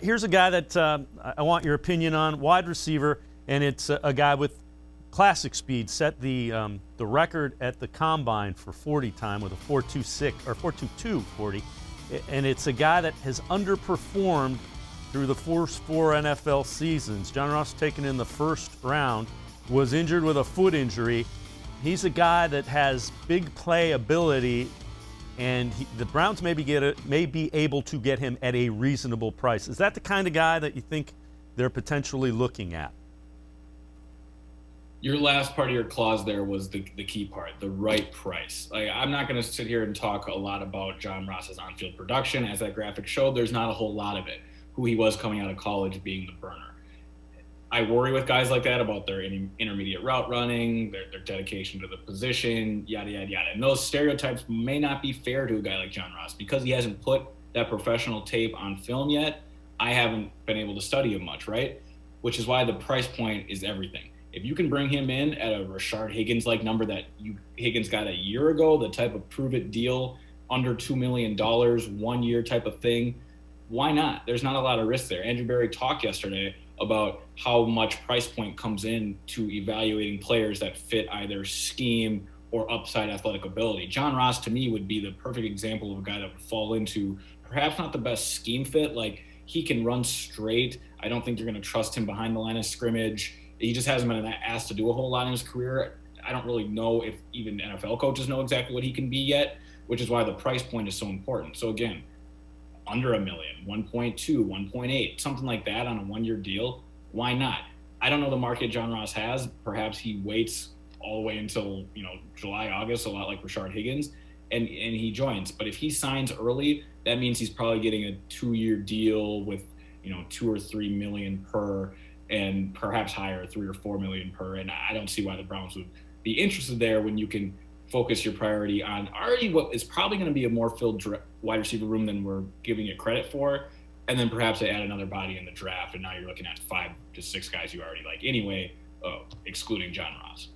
Here's a guy that I want your opinion on, wide receiver, and it's a guy with classic speed. Set the record at the combine for 40 time with a 4.26 or 4.22 40, and it's a guy that has underperformed through the first 4 NFL seasons. John Ross, taken in the first round, was injured with a foot injury. He's a guy that has big play ability, and the Browns may be able to get him at a reasonable price. Is that the kind of guy that you think they're potentially looking at? Your last part of your clause there was the key part, the right price. Like, I'm not going to sit here and talk a lot about John Ross's on-field production. As that graphic showed, there's not a whole lot of it. Who he was coming out of college being the burner. I worry with guys like that about their intermediate route running, their dedication to the position, yada, yada, yada. And those stereotypes may not be fair to a guy like John Ross. Because he hasn't put that professional tape on film yet, I haven't been able to study him much, right? Which is why the price point is everything. If you can bring him in at a Rashard Higgins-like number that Higgins got a year ago, the type of prove-it deal, under $2 million, 1 year type of thing, why not? There's not a lot of risk there. Andrew Berry talked yesterday about how much price point comes in to evaluating players that fit either scheme or upside athletic ability. John Ross, to me, would be the perfect example of a guy that would fall into perhaps not the best scheme fit. Like, he can run straight. I don't think you're going to trust him behind the line of scrimmage. He just hasn't been asked to do a whole lot in his career. I don't really know if even NFL coaches know exactly what he can be yet, which is why the price point is so important. So again, under $1 million, 1.2, 1.8, something like that on a 1 year deal. Why not? I don't know the market John Ross has. Perhaps he waits all the way until, July, August, a lot like Rashard Higgins, and he joins. But if he signs early, that means he's probably getting a 2 year deal with, 2 or 3 million per, and perhaps higher, 3 or 4 million per. And I don't see why the Browns would be interested there when you can focus your priority on already what is probably going to be a more filled wide receiver room than we're giving it credit for. And then perhaps they add another body in the draft, and now you're looking at 5 to 6 guys you already like anyway, excluding John Ross.